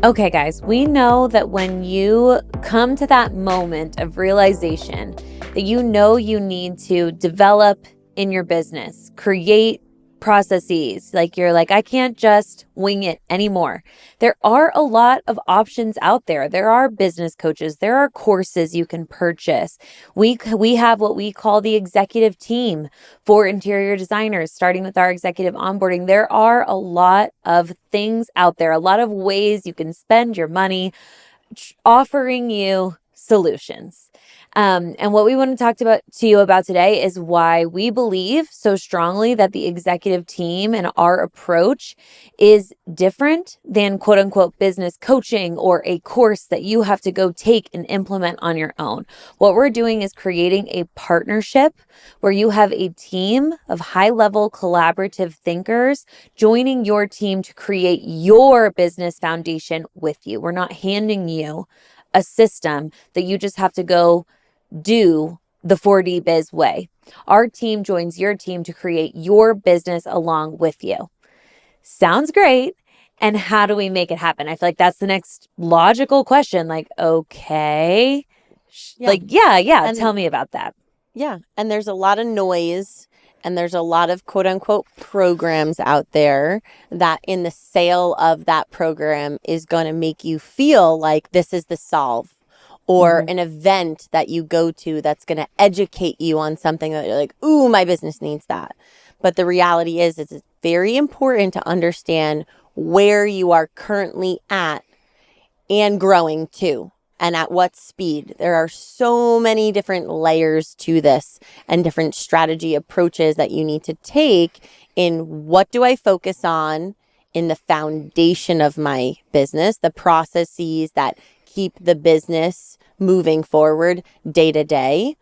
Okay, guys, we know that when you come to that moment of realization that you know you need to develop in your business, create processes, like you're like, I can't just wing it anymore. There are a lot of options out there. There are business coaches, there are courses you can purchase. We have what we call the executive team for interior designers, starting with our executive onboarding. There are a lot of things out there, a lot of ways you can spend your money offering you solutions. And what we want to talk to you about today is why we believe so strongly that the executive team and our approach is different than quote unquote business coaching or a course that you have to go take and implement on your own. What we're doing is creating a partnership where you have a team of high-level collaborative thinkers joining your team to create your business foundation with you. We're not handing you a system that you just have to go do the 4D Biz way. Our team joins your team to create your business along with you. Sounds great. And how do we make it happen? I feel like that's the next logical question. Like, okay, And tell me about that. Yeah. And there's a lot of noise and there's a lot of quote unquote programs out there that in the sale of that program is going to make you feel like this is the solve, or an event that you go to that's going to educate you on something that you're like, ooh, my business needs that. But the reality is it's very important to understand where you are currently at and growing too, and at what speed. There are so many different layers to this and different strategy approaches that you need to take in what do I focus on in the foundation of my business, the processes that keep the business moving forward day to day,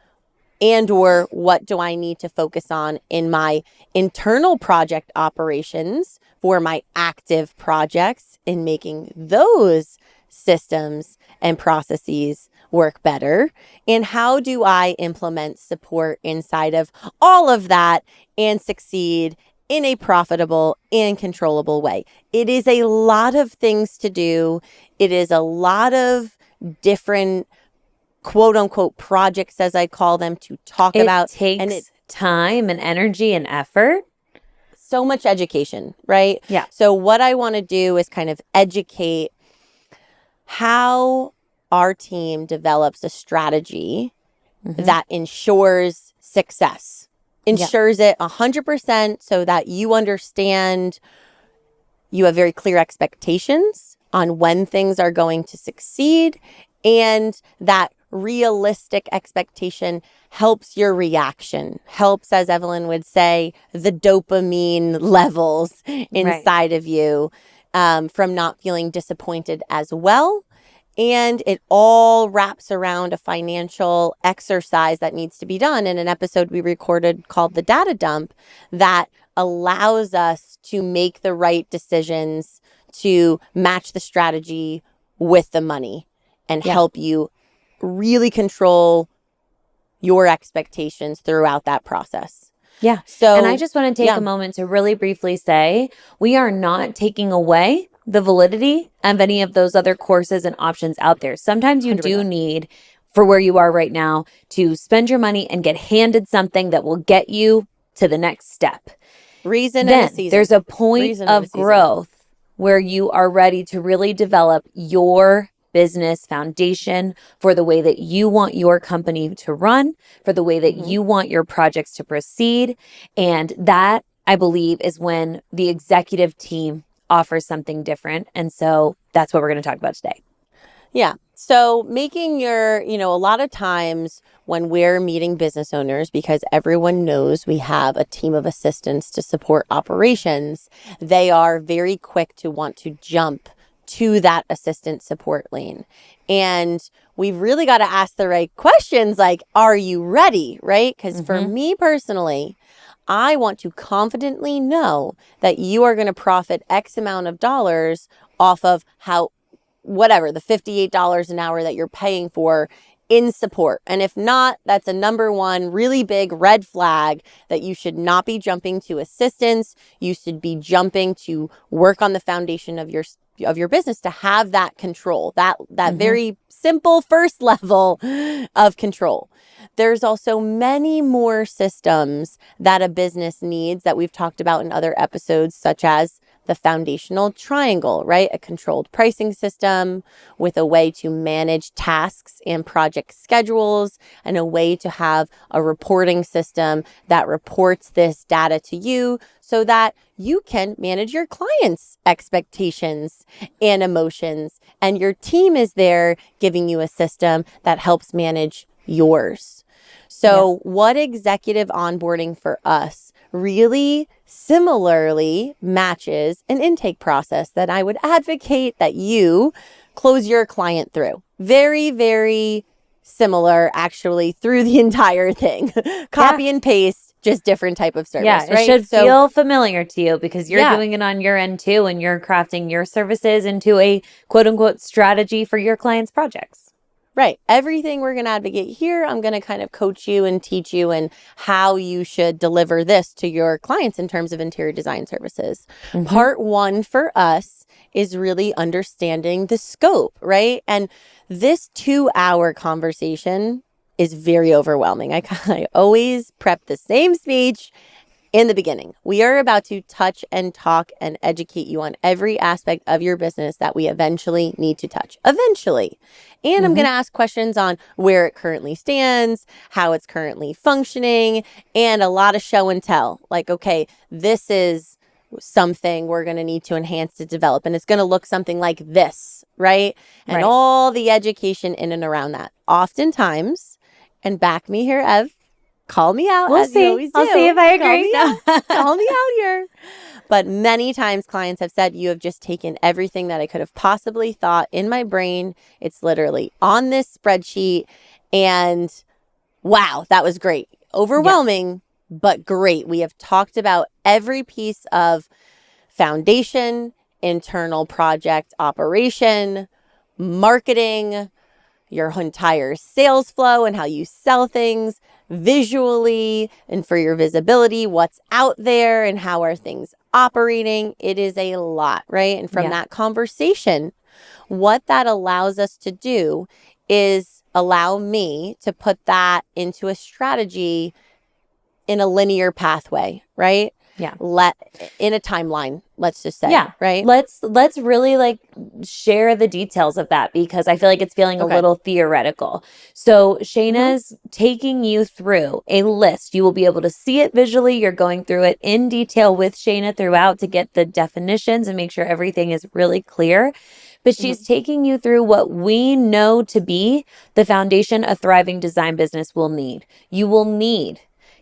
and or what do I need to focus on in my internal project operations for my active projects in making those systems and processes work better, and how do I implement support inside of all of that and succeed in a profitable and controllable way. It is a lot of things to do. It is a lot of different quote unquote projects, as I call them, to talk about. It takes time and energy and effort. So much education, right? Yeah. So what I want to do is kind of educate how our team develops a strategy that ensures success, ensures it 100% so that you understand, you have very clear expectations on when things are going to succeed, and that realistic expectation helps your reaction, helps, as Evelyn would say, the dopamine levels inside of you from not feeling disappointed as well. And it all wraps around a financial exercise that needs to be done in an episode we recorded called The Data Dump that allows us to make the right decisions to match the strategy with the money and help you really control your expectations throughout that process. Yeah. So, and I just want to take a moment to really briefly say, we are not taking away the validity of any of those other courses and options out there. Sometimes you 100%. do need, for where you are right now, to spend your money and get handed something that will get you to the next step. There's a point of growth where you are ready to really develop your business foundation for the way that you want your company to run, for the way that you want your projects to proceed. And that, I believe, is when the executive team offers something different. And so that's what we're going to talk about today. Yeah. So making your, a lot of times when we're meeting business owners, because everyone knows we have a team of assistants to support operations, they are very quick to want to jump to that assistant support lane. And we've really got to ask the right questions, like, are you ready? Right? Because for me personally, I want to confidently know that you are going to profit X amount of dollars off of the $58 an hour that you're paying for in support. And if not, that's a number one really big red flag that you should not be jumping to assistance. You should be jumping to work on the foundation of your business to have that control, that very simple first level of control. There's also many more systems that a business needs that we've talked about in other episodes, such as the foundational triangle, right? A controlled pricing system with a way to manage tasks and project schedules, and a way to have a reporting system that reports this data to you so that you can manage your clients' expectations and emotions. And your team is there giving you a system that helps manage yours. So what executive onboarding for us really similarly matches an intake process that I would advocate that you close your client through. Very, very similar actually through the entire thing. Copy and paste, just different type of service, Yeah, it right? should feel familiar to you because you're Yeah. doing it on your end too, and you're crafting your services into a quote unquote strategy for your clients' projects. Right. Everything we're going to advocate here, I'm going to kind of coach you and teach you and how you should deliver this to your clients in terms of interior design services. Part one for us is really understanding the scope, right? And this 2-hour conversation is very overwhelming. I always prep the same speech in the beginning. We are about to touch and talk and educate you on every aspect of your business that we eventually need to touch. Eventually. And I'm going to ask questions on where it currently stands, how it's currently functioning, and a lot of show and tell. Like, okay, this is something we're going to need to enhance to develop, and it's going to look something like this, right? And all the education in and around that. Oftentimes, and back me here, Ev, call me out as you always do. I'll see if I agree. Call me out here. But many times clients have said, you have just taken everything that I could have possibly thought in my brain. It's literally on this spreadsheet. And wow, that was great. Overwhelming, but great. We have talked about every piece of foundation, internal project operation, marketing, your entire sales flow and how you sell things visually and for your visibility, what's out there and how are things operating. It is a lot, right? And from that conversation, what that allows us to do is allow me to put that into a strategy in a linear pathway, right? Yeah. In a timeline, let's just say. Yeah. Right. Let's really like share the details of that because I feel like it's feeling a little theoretical. So Shayna's taking you through a list. You will be able to see it visually. You're going through it in detail with Shayna throughout to get the definitions and make sure everything is really clear. But she's taking you through what we know to be the foundation a thriving design business will need. You will need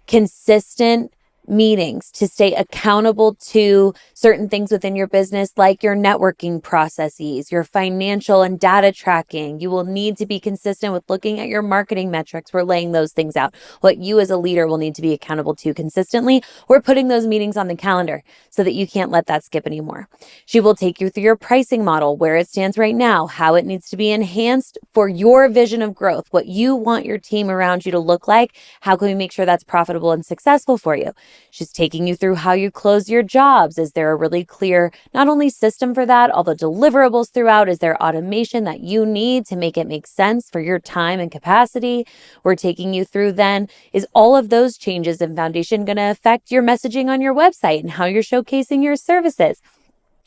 consistent meetings to stay accountable to certain things within your business, like your networking processes, your financial and data tracking. You will need to be consistent with looking at your marketing metrics. We're laying those things out. What you as a leader will need to be accountable to consistently. We're putting those meetings on the calendar so that you can't let that skip anymore. She will take you through your pricing model, where it stands right now, how it needs to be enhanced for your vision of growth, what you want your team around you to look like. How can we make sure that's profitable and successful for you? She's taking you through how you close your jobs. Is there a really clear, not only system for that, all the deliverables throughout? Is there automation that you need to make it make sense for your time and capacity? We're taking you through then, is all of those changes in foundation going to affect your messaging on your website and how you're showcasing your services?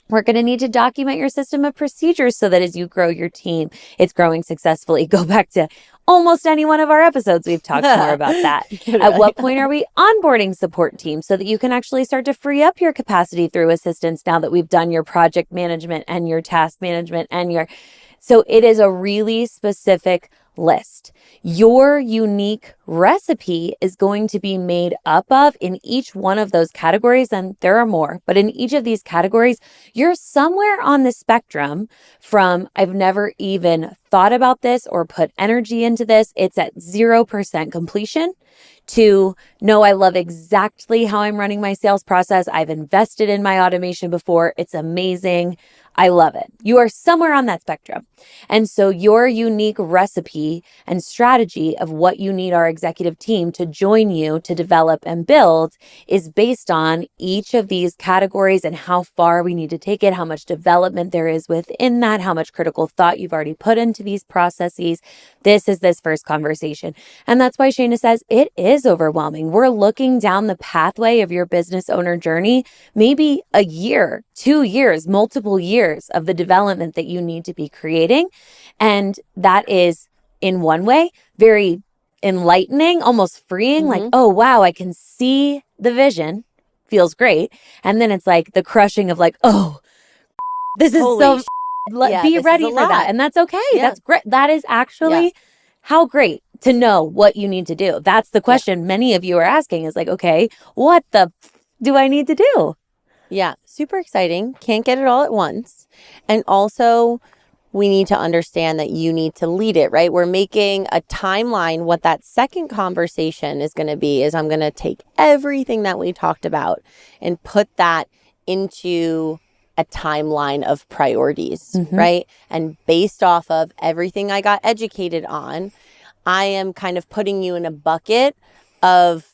We're going to need to document your system of procedures so that as you grow your team, it's growing successfully. Go back to almost any one of our episodes. We've talked more about that. At what point are we onboarding support teams so that you can actually start to free up your capacity through assistance now that we've done your project management and your task management and your... So it is a really specific list. Your unique recipe is going to be made up of in each one of those categories, and there are more, but in each of these categories, you're somewhere on the spectrum from I've never even thought about this or put energy into this. It's at 0% completion to no, I love exactly how I'm running my sales process. I've invested in my automation before. It's amazing. I love it. You are somewhere on that spectrum. And so your unique recipe and strategy of what you need our executive team to join you to develop and build is based on each of these categories and how far we need to take it, how much development there is within that, how much critical thought you've already put into these processes. This is this first conversation. And that's why Shayna says it is overwhelming. We're looking down the pathway of your business owner journey, maybe a year, 2 years, multiple years of the development that you need to be creating. And that is, in one way, very enlightening, almost freeing, like, oh, wow, I can see the vision. Feels great. And then it's like the crushing of like, oh, this is Holy be ready for that. And that's okay. That's great. That is actually how great to know what you need to do. That's the question many of you are asking is like, okay, what the do I need to do? Yeah, super exciting. Can't get it all at once. And also, we need to understand that you need to lead it, right? We're making a timeline. What that second conversation is going to be is I'm going to take everything that we talked about and put that into a timeline of priorities, right? And based off of everything I got educated on, I am kind of putting you in a bucket of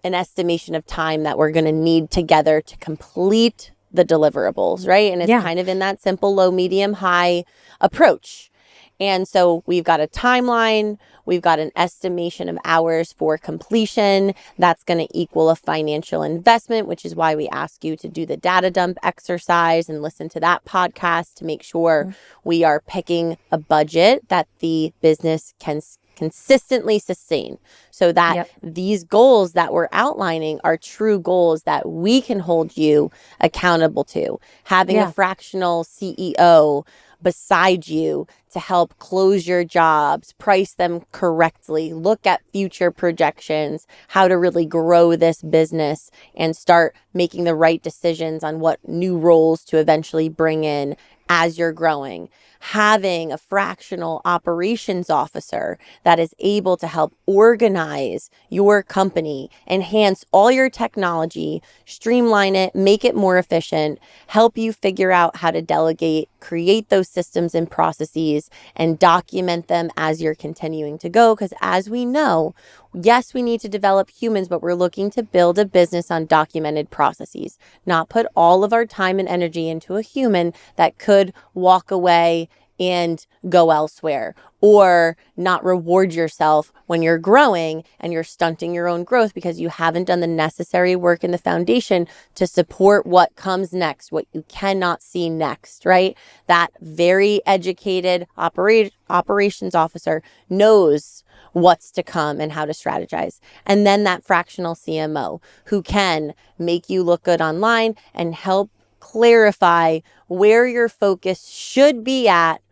an estimation of time that we're going to need together to complete the deliverables, right? And it's kind of in that simple, low, medium, high approach. And so we've got a timeline, we've got an estimation of hours for completion. That's going to equal a financial investment, which is why we ask you to do the data dump exercise and listen to that podcast to make sure we are picking a budget that the business can consistently sustain, so that these goals that we're outlining are true goals that we can hold you accountable to. Having a fractional CEO beside you to help close your jobs, price them correctly, look at future projections, how to really grow this business and start making the right decisions on what new roles to eventually bring in as you're growing. Having a fractional operations officer that is able to help organize your company, enhance all your technology, streamline it, make it more efficient, help you figure out how to delegate, create those systems and processes, and document them as you're continuing to go. Because as we know, yes, we need to develop humans, but we're looking to build a business on documented processes, not put all of our time and energy into a human that could walk away and go elsewhere, or not reward yourself when you're growing and you're stunting your own growth because you haven't done the necessary work in the foundation to support what comes next, what you cannot see next, right? That very educated operations officer knows what's to come and how to strategize. And then that fractional CMO who can make you look good online and help clarify where your focus should be at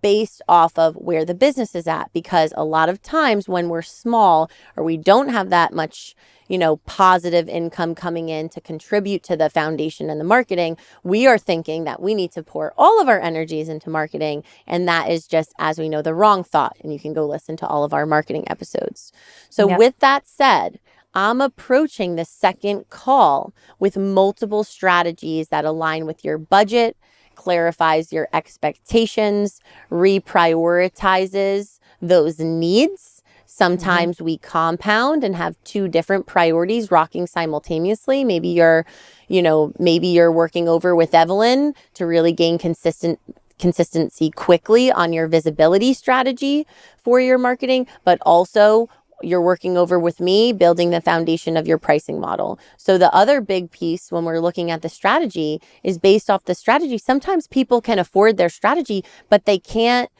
based off of where the business is at. Because a lot of times when we're small or we don't have that much, positive income coming in to contribute to the foundation and the marketing, we are thinking that we need to pour all of our energies into marketing. And that is just, as we know, the wrong thought. And you can go listen to all of our marketing episodes. So with that said, I'm approaching the second call with multiple strategies that align with your budget, clarifies your expectations, reprioritizes those needs. Sometimes we compound and have two different priorities rocking simultaneously. Maybe you're working over with Evelyn to really gain consistency quickly on your visibility strategy for your marketing, but also you're working over with me, building the foundation of your pricing model. So the other big piece when we're looking at the strategy is based off the strategy. Sometimes people can afford their strategy, but they can't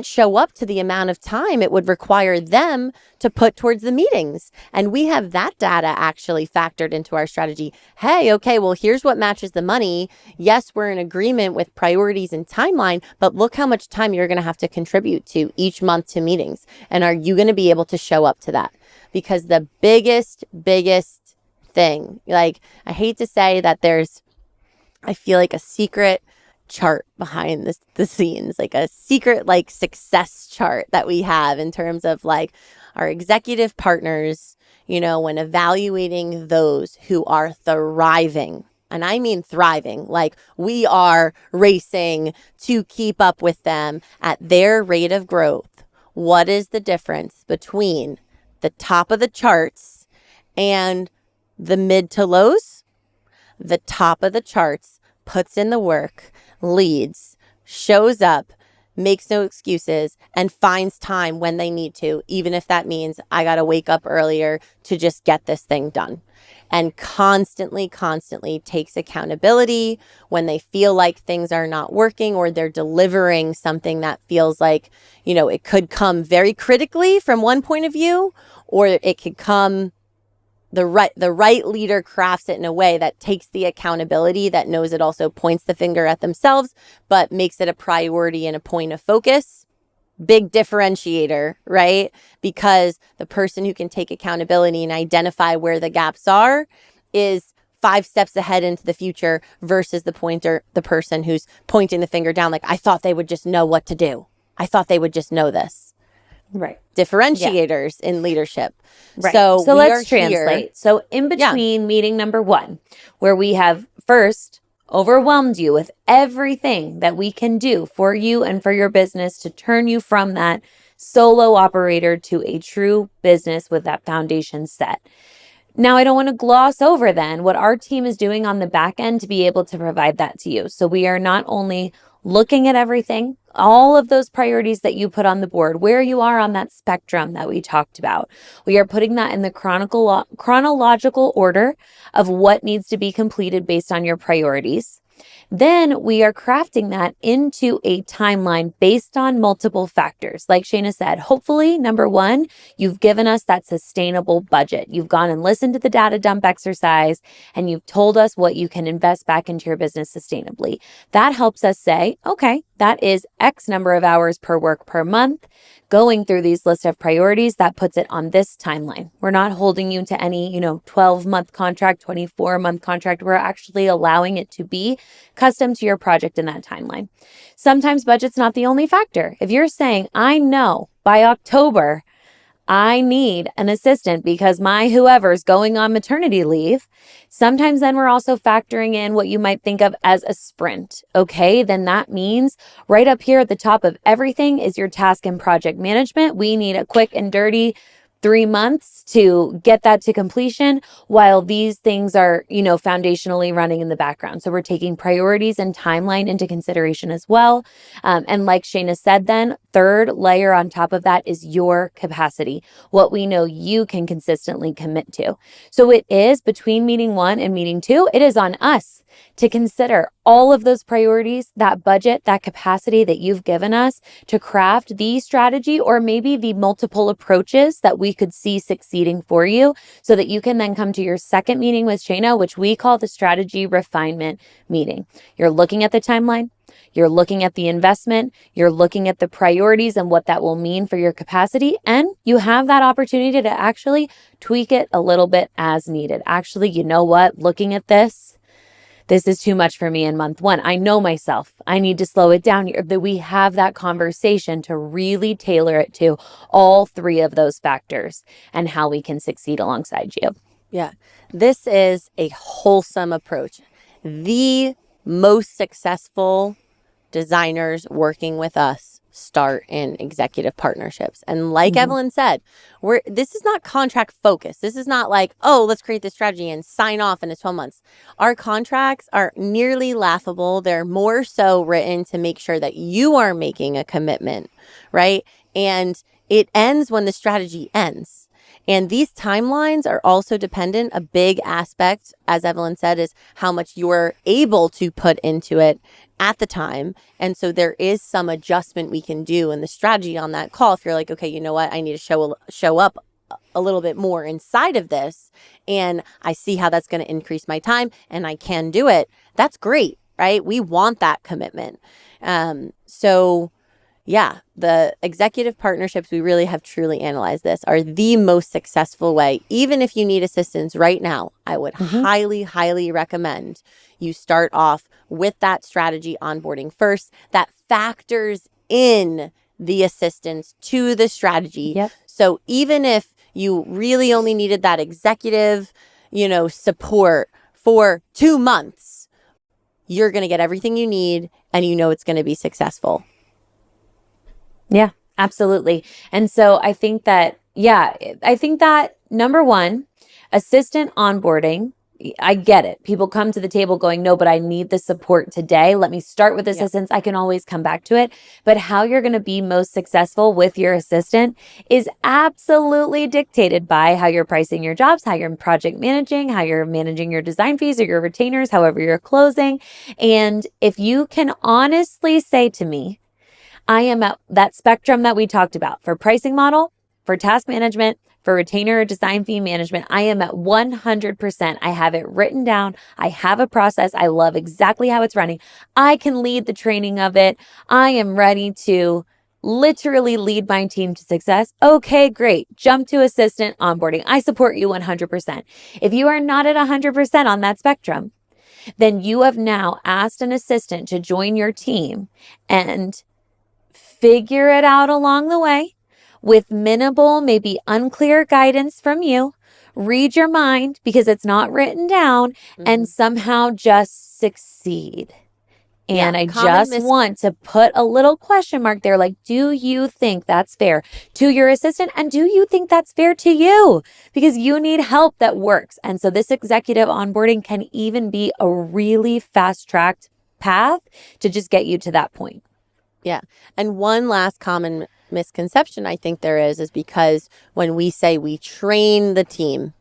show up to the amount of time it would require them to put towards the meetings. And we have that data actually factored into our strategy. Hey, okay, well, here's what matches the money. Yes, we're in agreement with priorities and timeline, but look how much time you're going to have to contribute to each month to meetings. And are you going to be able to show up to that? Because the biggest thing, like, I hate to say that I feel like a secret chart behind the scenes, like a secret like success chart that we have in terms of like our executive partners, you know, when evaluating those who are thriving. And I mean thriving, like we are racing to keep up with them at their rate of growth. What is the difference between the top of the charts and the mid to lows? The top of the charts puts in the work, leads, shows up, makes no excuses, and finds time when they need to, even if that means I got to wake up earlier to just get this thing done. And constantly takes accountability when they feel like things are not working or they're delivering something that feels like, you know, it could come very critically from one point of view, or it could come the right leader crafts it in a way that takes the accountability, that knows it also points the finger at themselves, but makes it a priority and a point of focus. Big differentiator, right? Because the person who can take accountability and identify where the gaps are is 5 steps ahead into the future versus the person who's pointing the finger down. Like, I thought they would just know what to do. I thought they would just know this. Right. Differentiators in leadership. Right. So let's translate. Here. So in between meeting number 1, where we have first overwhelmed you with everything that we can do for you and for your business to turn you from that solo operator to a true business with that foundation set. Now, I don't want to gloss over then what our team is doing on the back end to be able to provide that to you. So we are not only looking at everything, all of those priorities that you put on the board, where you are on that spectrum that we talked about. We are putting that in the chronological order of what needs to be completed based on your priorities. Then we are crafting that into a timeline based on multiple factors. Like Shayna said, hopefully, number 1, you've given us that sustainable budget. You've gone and listened to the data dump exercise, and you've told us what you can invest back into your business sustainably. That helps us say, okay, that is X number of hours per work per month. Going through these list of priorities, that puts it on this timeline. We're not holding you to any, 12-month contract, 24-month contract. We're actually allowing it to be custom to your project in that timeline. Sometimes budget's not the only factor. If you're saying, I know by October, I need an assistant because my whoever's going on maternity leave. Sometimes then we're also factoring in what you might think of as a sprint. Okay, then that means right up here at the top of everything is your task and project management. We need a quick and dirty 3 months to get that to completion while these things are, foundationally running in the background. So we're taking priorities and timeline into consideration as well. And like Shayna said, then third layer on top of that is your capacity, what we know you can consistently commit to. So it is between meeting 1 and meeting 2, it is on us to consider all of those priorities, that budget, that capacity that you've given us to craft the strategy or maybe the multiple approaches that we could see succeeding for you so that you can then come to your second meeting with Shayna, which we call the strategy refinement meeting. You're looking at the timeline. You're looking at the investment, you're looking at the priorities and what that will mean for your capacity, and you have that opportunity to actually tweak it a little bit as needed. Actually, you know what? Looking at this is too much for me in month 1. I know myself. I need to slow it down here. That we have that conversation to really tailor it to all 3 of those factors and how we can succeed alongside you. Yeah, this is a wholesome approach. The most successful designers working with us start in executive partnerships. And like Evelyn said, this is not contract focused. This is not like, oh, let's create this strategy and sign off in 12 months. Our contracts are nearly laughable. They're more so written to make sure that you are making a commitment, right? And it ends when the strategy ends. And these timelines are also dependent. A big aspect, as Evelyn said, is how much you're able to put into it at the time. And so there is some adjustment we can do in the strategy on that call. If you're like, okay, you know what? I need to show up a little bit more inside of this. And I see how that's going to increase my time and I can do it. That's great, right? We want that commitment. So yeah, the executive partnerships, we really have truly analyzed this, are the most successful way. Even if you need assistance right now, I would highly, highly recommend you start off with that strategy onboarding first that factors in the assistance to the strategy. Yep. So even if you really only needed that executive, support for 2 months, you're going to get everything you need and it's going to be successful. Yeah, absolutely. And so I think that, number one, assistant onboarding, I get it. People come to the table going, no, but I need the support today. Let me start with assistance. I can always come back to it. But how you're going to be most successful with your assistant is absolutely dictated by how you're pricing your jobs, how you're project managing, how you're managing your design fees or your retainers, however you're closing. And if you can honestly say to me, I am at that spectrum that we talked about for pricing model, for task management, for retainer or design fee management, I am at 100%. I have it written down. I have a process. I love exactly how it's running. I can lead the training of it. I am ready to literally lead my team to success. Okay, great. Jump to assistant onboarding. I support you 100%. If you are not at 100% on that spectrum, then you have now asked an assistant to join your team and figure it out along the way with minimal, maybe unclear guidance from you. Read your mind because it's not written down and somehow just succeed. And I just want to put a little question mark there. Like, do you think that's fair to your assistant? And do you think that's fair to you? Because you need help that works. And so this executive onboarding can even be a really fast-tracked path to just get you to that point. Yeah. And one last common misconception I think there is because when we say we train the team,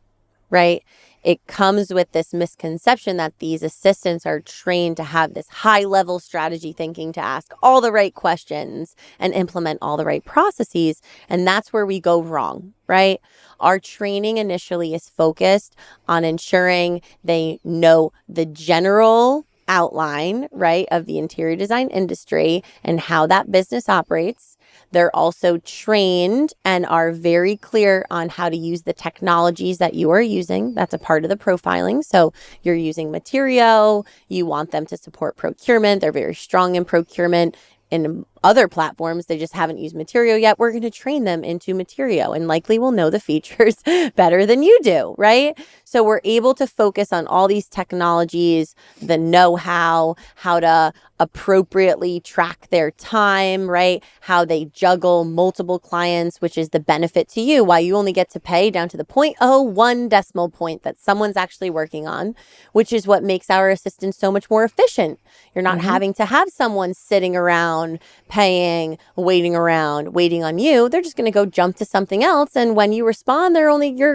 right, it comes with this misconception that these assistants are trained to have this high level strategy thinking, to ask all the right questions and implement all the right processes. And that's where we go wrong, right? Our training initially is focused on ensuring they know the general outline, right, of the interior design industry and how that business operates. They're also trained and are very clear on how to use the technologies that you are using. That's a part of the profiling. So you're using Material. You want them to support procurement. They're very strong in procurement. In other platforms, they just haven't used Material yet. We're going to train them into Material and likely will know the features better than you do, right? So we're able to focus on all these technologies, the know-how, how to appropriately track their time, right? How they juggle multiple clients, which is the benefit to you, why you only get to pay down to the 0.01 decimal point that someone's actually working on, which is what makes our assistants so much more efficient. You're not having to have someone sitting around paying, waiting on you. They're just going to go jump to something else. And when you respond, you're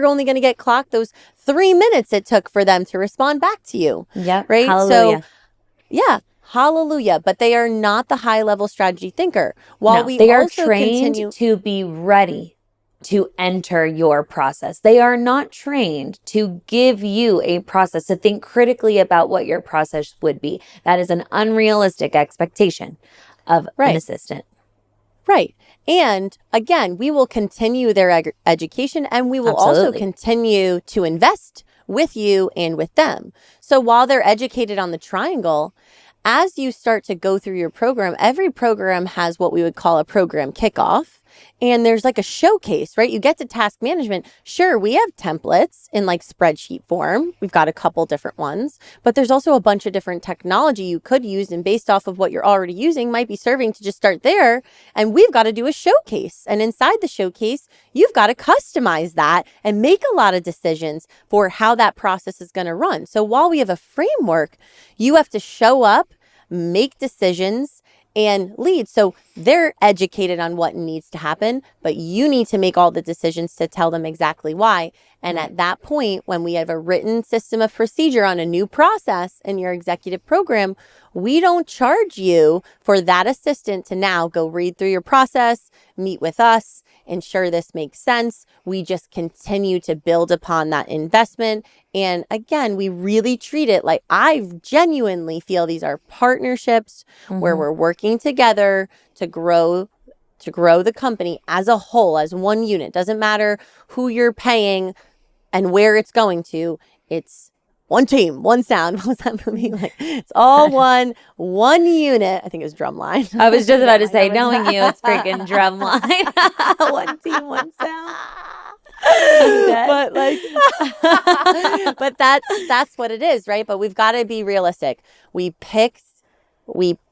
only going to get clocked those 3 minutes it took for them to respond back to you. Yeah. Right. Hallelujah. So, yeah. Hallelujah. But they are not the high level strategy thinker. While they are trained to be ready to enter your process. They are not trained to give you a process, to think critically about what your process would be. That is an unrealistic expectation of an assistant. Right. And again, we will continue their education and we will also continue to invest with you and with them. So while they're educated on the triangle, as you start to go through your program, every program has what we would call a program kickoff. And there's like a showcase, right? You get to task management. Sure, we have templates in like spreadsheet form. We've got a couple different ones, but there's also a bunch of different technology you could use. And based off of what you're already using might be serving to just start there. And we've got to do a showcase. And inside the showcase, you've got to customize that and make a lot of decisions for how that process is going to run. So while we have a framework, you have to show up, make decisions, and lead. So they're educated on what needs to happen, but you need to make all the decisions to tell them exactly why. And at that point, when we have a written system of procedure on a new process in your executive program, we don't charge you for that assistant to now go read through your process, meet with us, ensure this makes sense. We just continue to build upon that investment. And again, we really treat it like, I genuinely feel these are partnerships where we're working together to grow to grow the company as a whole, as one unit. Doesn't matter who you're paying and where it's going to. It's one team, one sound. What was that movie? Like, it's all one unit. I think it was Drumline. I was just about to say, knowing you, it's freaking Drumline. One team, one sound. But like, but that's what it is, right? But we've got to be realistic. We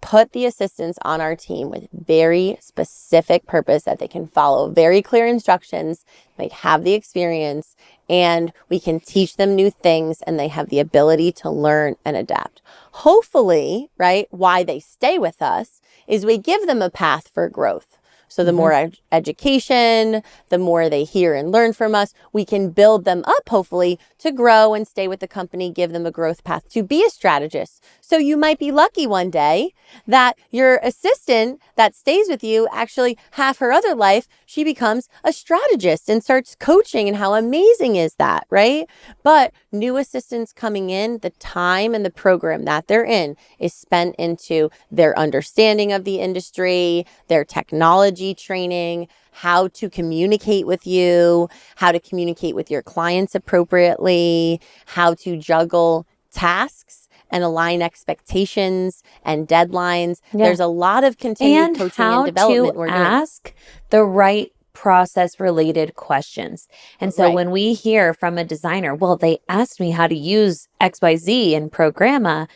put the assistants on our team with very specific purpose that they can follow very clear instructions, they have the experience, and we can teach them new things, and they have the ability to learn and adapt. Hopefully, right, why they stay with us is we give them a path for growth. So the more education, the more they hear and learn from us, we can build them up, hopefully, to grow and stay with the company, give them a growth path to be a strategist. So you might be lucky one day that your assistant that stays with you, actually half her other life, she becomes a strategist and starts coaching. And how amazing is that, right? But new assistants coming in, the time and the program that they're in is spent into their understanding of the industry, their technology training, how to communicate with you, how to communicate with your clients appropriately, how to juggle tasks and align expectations and deadlines. Yeah. There's a lot of continued coaching and development we're doing. And how to ask the right process related questions. And so when we hear from a designer, well, they asked me how to use XYZ in Programma,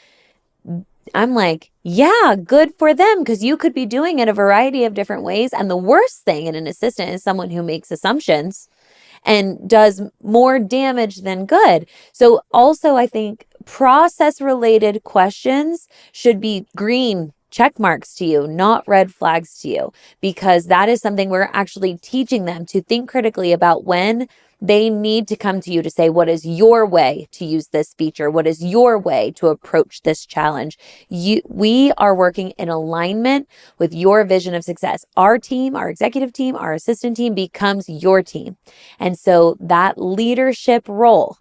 I'm like, yeah, good for them, because you could be doing it a variety of different ways. And the worst thing in an assistant is someone who makes assumptions and does more damage than good. So also, I think process related questions should be green check marks to you, not red flags to you, because that is something we're actually teaching them to think critically about when they need to come to you to say, what is your way to use this feature? What is your way to approach this challenge? We are working in alignment with your vision of success. Our team, our executive team, our assistant team becomes your team. And so that leadership role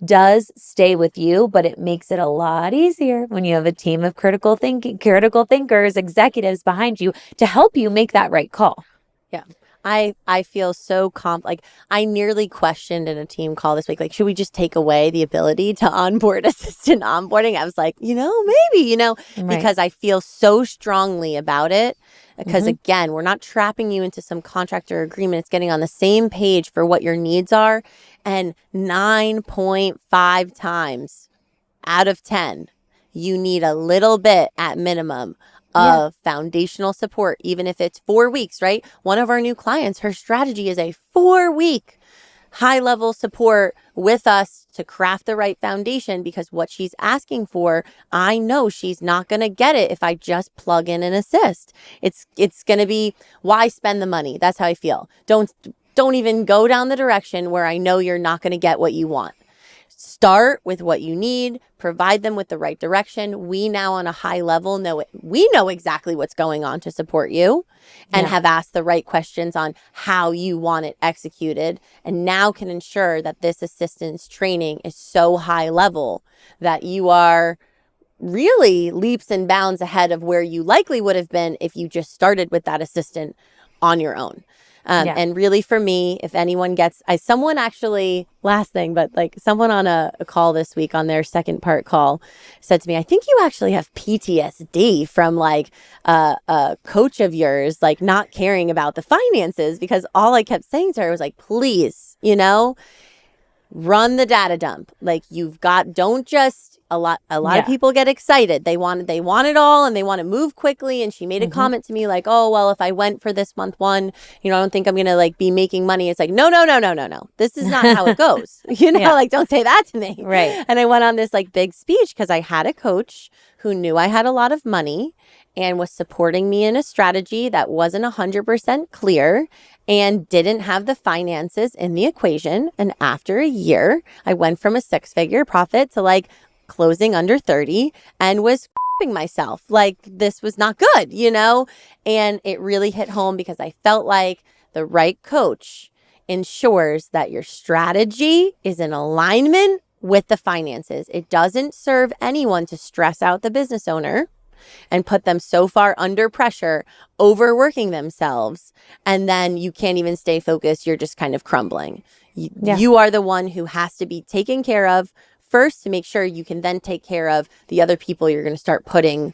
does stay with you, but it makes it a lot easier when you have a team of critical thinkers, executives behind you to help you make that right call. Yeah. I feel so like I nearly questioned in a team call this week, like, should we just take away the ability to onboard assistant onboarding? I was like, maybe, because I feel so strongly about it. Because again, we're not trapping you into some contract or agreement. It's getting on the same page for what your needs are. And 9.5 times out of 10, you need a little bit at minimum of foundational support, even if it's 4 weeks, right? One of our new clients, her strategy is a 4-week high-level support with us to craft the right foundation, because what she's asking for, I know she's not going to get it if I just plug in and assist. It's going to be, why spend the money? That's how I feel. Don't even go down the direction where I know you're not going to get what you want. Start with what you need, provide them with the right direction. We now on a high level we know exactly what's going on to support you, and have asked the right questions on how you want it executed, and now can ensure that this assistance training is so high level that you are really leaps and bounds ahead of where you likely would have been if you just started with that assistant on your own. And really, for me, if anyone gets, someone actually, last thing, but like someone on a call this week on their second part call said to me, I think you actually have PTSD from like a coach of yours, like not caring about the finances, because all I kept saying to her was like, please, run the data dump. Like don't just, a lot of people get excited. They want it all, and they want to move quickly. And she made a comment to me like, oh, well, if I went for this month one, I don't think I'm going to like be making money. It's like, no. This is not how it goes. Like, don't say that to me. Right. And I went on this like big speech because I had a coach who knew I had a lot of money and was supporting me in a strategy that wasn't 100% clear and didn't have the finances in the equation. And after a year, I went from a 6-figure profit to like closing under 30 and was myself. Like, this was not good, And it really hit home because I felt like the right coach ensures that your strategy is in alignment with the finances. It doesn't serve anyone to stress out the business owner. and put them so far under pressure, overworking themselves, and then you can't even stay focused. You're just kind of crumbling. You are the one who has to be taken care of first to make sure you can then take care of the other people you're going to start putting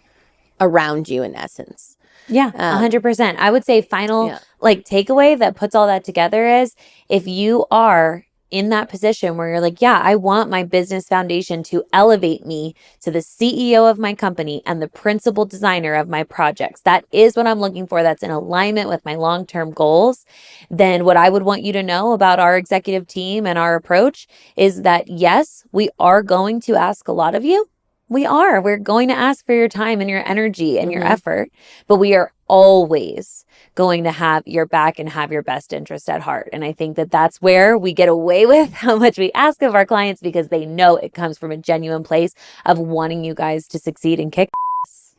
around you, in essence. Yeah, 100%. I would say final takeaway that puts all that together is if you are in that position where you're like, yeah, I want my business foundation to elevate me to the CEO of my company and the principal designer of my projects. That is what I'm looking for. That's in alignment with my long-term goals. Then what I would want you to know about our executive team and our approach is that, yes, we are going to ask a lot of you. We're going to ask for your time and your energy and your effort, but we are always going to have your back and have your best interest at heart. And I think that that's where we get away with how much we ask of our clients, because they know it comes from a genuine place of wanting you guys to succeed and kick ass.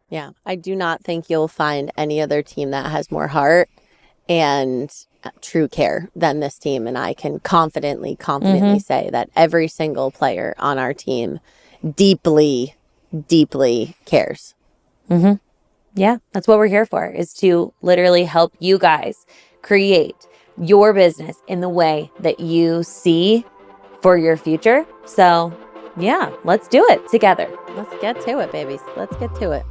Yeah, I do not think you'll find any other team that has more heart and true care than this team. And I can confidently say that every single player on our team deeply cares. Yeah, that's what we're here for, is to literally help you guys create your business in the way that you see for your future. So yeah, let's do it together. Let's get to it, babies. Let's get to it.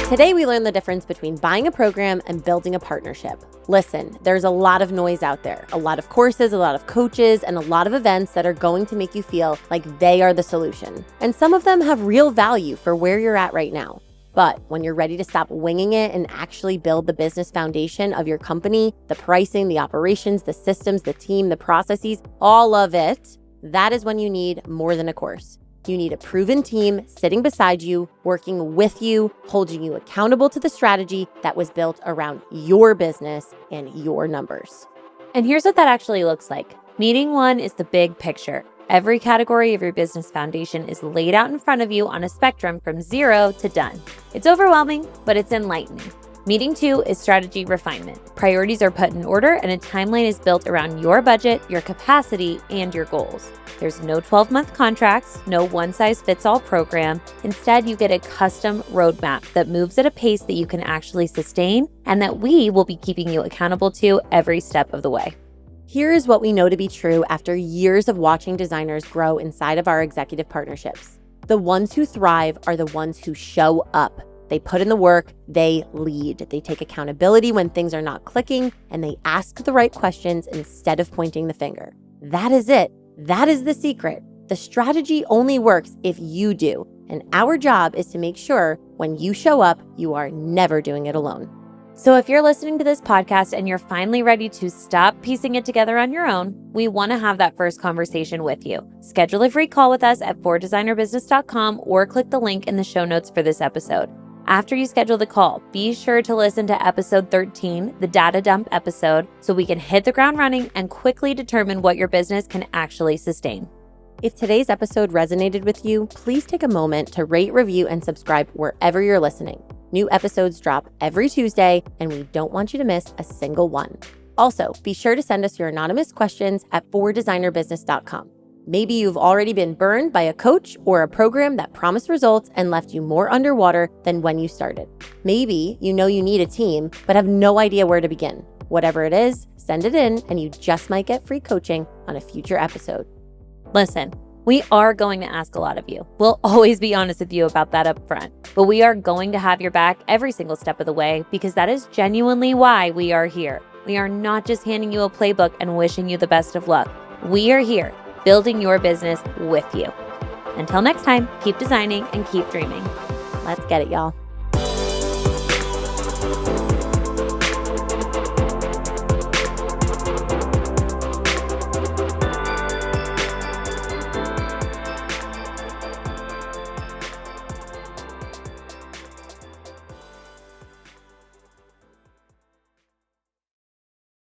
Today, we learned the difference between buying a program and building a partnership. Listen, there's a lot of noise out there, a lot of courses, a lot of coaches, and a lot of events that are going to make you feel like they are the solution. And some of them have real value for where you're at right now. But when you're ready to stop winging it and actually build the business foundation of your company, the pricing, the operations, the systems, the team, the processes, all of it, that is when you need more than a course. You need a proven team sitting beside you, working with you, holding you accountable to the strategy that was built around your business and your numbers. And here's what that actually looks like. Meeting one is the big picture. Every category of your business foundation is laid out in front of you on a spectrum from 0 to done. It's overwhelming, but it's enlightening. Meeting 2 is strategy refinement. Priorities are put in order and a timeline is built around your budget, your capacity, and your goals. There's no 12-month contracts, no one-size-fits-all program. Instead, you get a custom roadmap that moves at a pace that you can actually sustain and that we will be keeping you accountable to every step of the way. Here is what we know to be true after years of watching designers grow inside of our executive partnerships. The ones who thrive are the ones who show up. They put in the work, they lead, they take accountability when things are not clicking, and they ask the right questions instead of pointing the finger. That is it. That is the secret. The strategy only works if you do, and our job is to make sure when you show up, you are never doing it alone. So if you're listening to this podcast and you're finally ready to stop piecing it together on your own, we want to have that first conversation with you. Schedule a free call with us at fordesignerbusiness.com or click the link in the show notes for this episode. After you schedule the call, be sure to listen to episode 13, the data dump episode, so we can hit the ground running and quickly determine what your business can actually sustain. If today's episode resonated with you, please take a moment to rate, review, and subscribe wherever you're listening. New episodes drop every Tuesday, and we don't want you to miss a single one. Also, be sure to send us your anonymous questions at fordesignerbusiness.com. Maybe you've already been burned by a coach or a program that promised results and left you more underwater than when you started. Maybe you know you need a team, but have no idea where to begin. Whatever it is, send it in and you just might get free coaching on a future episode. Listen, we are going to ask a lot of you. We'll always be honest with you about that up front, but we are going to have your back every single step of the way because that is genuinely why we are here. We are not just handing you a playbook and wishing you the best of luck. We are here building your business with you. Until next time, keep designing and keep dreaming. Let's get it, y'all.